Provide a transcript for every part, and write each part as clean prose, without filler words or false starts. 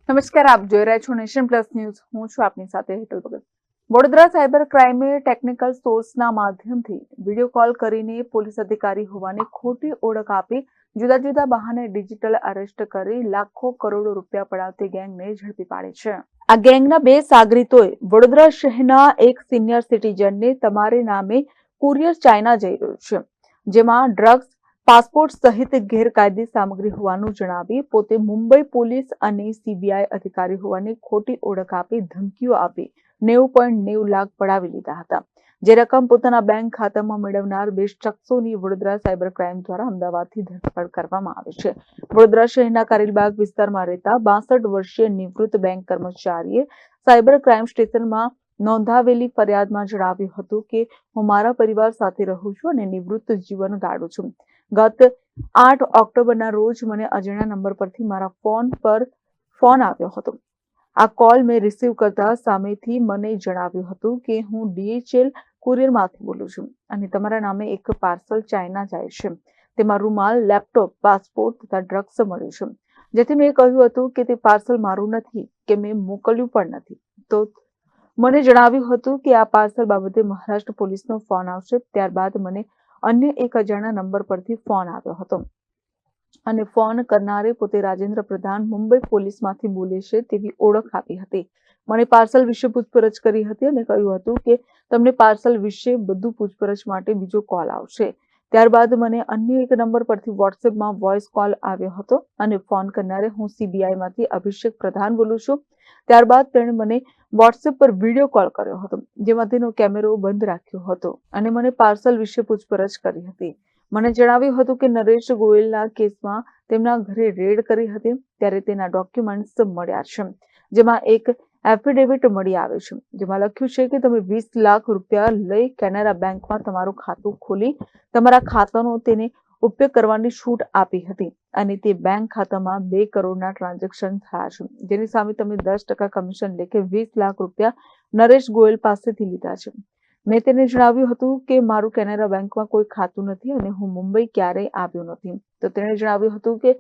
નમસ્કાર, આપ જોઈ રહ્યા છો નેશન પ્લસ ન્યૂઝ. હું છું આપની સાથે હેતલ ભગત. વડોદરા સાયબર ક્રાઇમે ટેકનિકલ સોર્સના માધ્યમથી વિડીયો કોલ કરીને પોલીસ અધિકારી હોવાની ખોટી ઓળખ આપી જુદા જુદા બહાને ડિજિટલ અરેસ્ટ કરી લાખો કરોડો રૂપિયા પડાવતી ગેંગને ઝડપી પાડી છે. આ ગેંગના બે સાગરીતોએ વડોદરા શહેરના એક સિનિયર સિટીઝનને તમારે નામે કુરિયર ચાઇના જઈ રહ્યું છે, જેમાં ડ્રગ્સ, પાસપોર્ટ સહિત ગેરકાયદે સામગ્રી હોવાનું જણાવી પોતે મુંબઈ પોલીસ અને સીબીઆઈ અધિકારી હોવાની ખોટી ઓળખ આપી ધમકીઓ આપી 90.90 લાખ પડાવી લીધા હતા. જે રકમ પોતાના બેંક ખાતામાં મેળવનાર બે શખ્સોની વડોદરા સાયબર ક્રાઇમ દ્વારા અમદાવાદથી ધરપકડ કરવામાં આવી છે. વડોદરા શહેરના કારેલબાગ વિસ્તારમાં રહેતા 62 વર્ષીય નિવૃત્ત બેંક કર્મચારીએ સાયબર ક્રાઇમ સ્ટેશનમાં નોંધાવેલી ફરિયાદમાં જણાવ્યું હતું કે હું મારા પરિવાર સાથે રહું છું અને નિવૃત્ત જીવન ગાળું છું. ગત 8 ઓક્ટોબરના રોજ મને અજાણ્યા નંબર પરથી મારા ફોન પર ફોન આવ્યો હતો. આ કોલ મેં રિસીવ કરતા સામેથી મને જણાવ્યું હતું કે હું DHL કુરિયરમાંથી બોલું છું અને તમારા નામે એક પાર્સલ ચાઇના જાય છે. તેમાં રૂમાલ, લેપટોપ, પાસપોર્ટ તથા ડ્રગ્સ મળ્યું છે. જેથી મેં કહ્યું હતું કે તે પાર્સલ મારું નથી કે મેં મોકલ્યું પણ નથી. તો મને જણાવ્યું હતું કે આ પાર્સલ બાબતે મહારાષ્ટ્ર પોલીસનો ફોન આવશે. ત્યારબાદ મને અન્ય એક અજાણ્યા નંબર પરથી ફોન આવ્યો હતો અને ફોન કરનારે પોતે રાજેન્દ્ર પ્રધાન મુંબઈ પોલીસમાંથી બોલે છે તેવી ઓળખ આપી હતી. મને પાર્સલ વિશે પૂછપરછ કરી હતી અને કહ્યું હતું કે તમને પાર્સલ વિશે બધું પૂછપરછ માટે બીજો કોલ આવશે. ત્યારબાદ મને અન્ય એક નંબર પરથી વોટ્સએપમાં વોઇસ કોલ આવ્યો હતો અને ફોન કરનારે હું સીબીઆઈમાંથી અભિષેક પ્રધાન બોલું છું. ત્યારબાદ તેણે મને વોટ્સએપ પર વિડીયો કોલ કર્યો હતો, જેમાં તેનો કેમેરો બંધ રાખ્યો હતો અને મને પાર્સલ વિશે પૂછપરછ કરી હતી. મને જણાવ્યું હતું કે નરેશ ગોયલના કેસમાં તેમના ઘરે રેડ કરી હતી ત્યારે તેના ડોક્યુમેન્ટ્સ મળ્યા છે, જેમાં એક એફિડેવિટ મળી આવે છે જેમાં લખ્યું છે કે તમે 20 લાખ રૂપિયા લઈ કેનેરા બેંકમાં તમારું ખાતું ખોલી તમારા ખાતાનો તેને ઉપયોગ કરવાની છૂટ આપી હતી અને તે બેંક ખાતામાં 2 કરોડના ટ્રાન્ઝેક્શન થયા છે, જેની સામે તમે 10% કમિશન લેખે 20 લાખ રૂપિયા નરેશ ગોયલ પાસેથી લીધા છે. મેં તેને જણાવ્યું હતું કે મારું કેનેરા બેંકમાં કોઈ ખાતું નથી અને હું મુંબઈ ક્યારેય આવ્યો નથી. તો તેણે જણાવ્યું હતું કે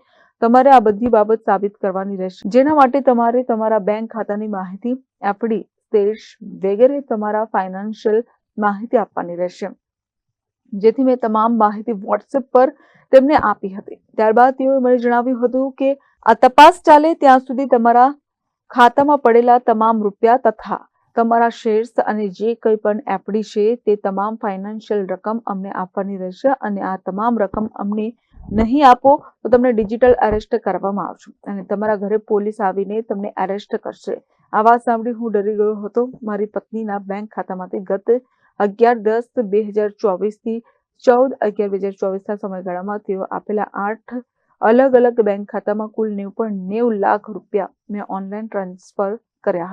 તમારે આ બધી બાબત સાબિત કરવાની રહેશે, જેના માટે તમારે તમારા બેંક ખાતાની માહિતી, એફડી, શેર્સ વગેરે તમારા ફાઇનાન્શિયલ માહિતી આપવાની રહેશે. જેથી મેં તમામ માહિતી વોટ્સએપ પર તેમને આપી હતી. ત્યારબાદ તેઓએ મને જણાવ્યું હતું કે આ તપાસ ચાલે ત્યાં સુધી તમારા ખાતામાં પડેલા તમામ રૂપિયા તથા તમારા શેર્સ અને જે કંઈ પણ એફડી છે તે તમામ ફાઇનાન્શિયલ રકમ અમને આપવાની રહેશે અને આ તમામ રકમ અમને નહીં આપો તો તમને ડિજિટલ અરેસ્ટ કરવામાં આવશે અને તમારા ઘરે પોલીસ આવીને તમને અરેસ્ટ કરશે. આ વાત સાંભળી હું ડરી ગયો હતો. મારી પત્નીના બેંક ખાતામાંથી ગત 11/10/2024 થી 14/11/2024 સમયગાળામાં તેઓ આપેલા 8 અલગ અલગ બેંક ખાતામાં કુલ 90.90 લાખ રૂપિયા મેં ઓનલાઈન ટ્રાન્સફર કર્યા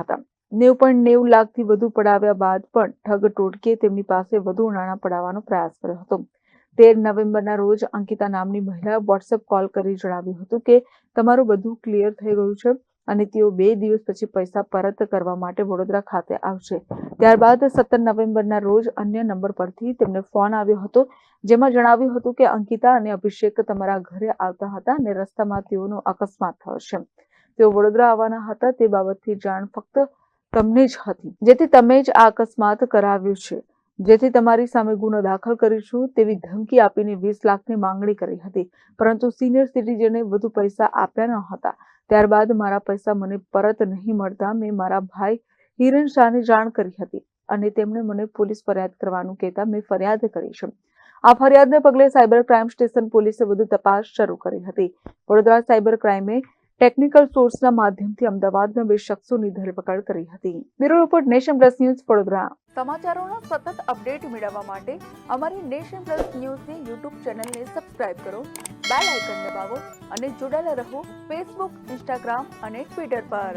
હતા. 90.90 લાખથી વધુ પડાવ્યા બાદ પણ ઠગ ટોળકીએ તેમની પાસે વધુ નાણાં પડાવવાનો પ્રયાસ કર્યો હતો. 13 નવેમ્બરના રોજ અંકિતા નામની મહિલાએ વોટ્સએપ કોલ કરી જણાવ્યું હતું કે તમારું બધું ક્લિયર થઈ ગયું છે અને તેઓ 2 દિવસ પછી પૈસા પરત કરવા માટે વડોદરા ખાતે આવશે. ત્યારબાદ 17 નવેમ્બરના રોજ અન્ય નંબર પરથી તેમને ફોન આવ્યો હતો, જેમાં જણાવ્યું હતું કે અંકિતા અને અભિષેક તમારા ઘરે આવતા હતા અને રસ્તામાં તેઓનો અકસ્માત થયો છે. તેઓ વડોદરા આવવાના હતા. તે બાબતથી જાણ ફક્ત તમને જ હતી, જેથી તમે જ આ અકસ્માત કરાવ્યું છે, જેથી તમારી સામે ગુનો દાખલ કરીશું તેવી ધમકી આપીને 20 લાખની માંગણી કરી હતી. પરંતુ સિનિયર સિટીઝને વધુ પૈસા આપ્યા ન હતા. ત્યારબાદ મારા પૈસા મને પરત નહીં મળતા મેં મારા ભાઈ હિરેન શાહને જાણ કરી હતી અને તેમણે મને પોલીસ ફરિયાદ કરવાનું કહેતા મેં ફરિયાદ કરી છે. આ ફરિયાદને પગલે સાયબર ક્રાઇમ સ્ટેશન પોલીસે વધુ તપાસ શરૂ કરી હતી. વડોદરા સાયબર ક્રાઇમે ટેકનિકલ સોર્સના માધ્યમથી અમદાવાદના 2 શખ્સોની ધરપકડ કરી હતી. Bureau report, nation plus news, Vadodara. સમાચારોના સતત અપડેટ મેળવવા માટે અમારી નેશન પ્લસ ન્યૂઝની યુટ્યુબ ચેનલને સબસ્ક્રાઇબ કરો, બેલ આઇકન દબાવો અને જોડાયેલા રહો ફેસબુક, ઇન્સ્ટાગ્રામ અને ટ્વિટર પર.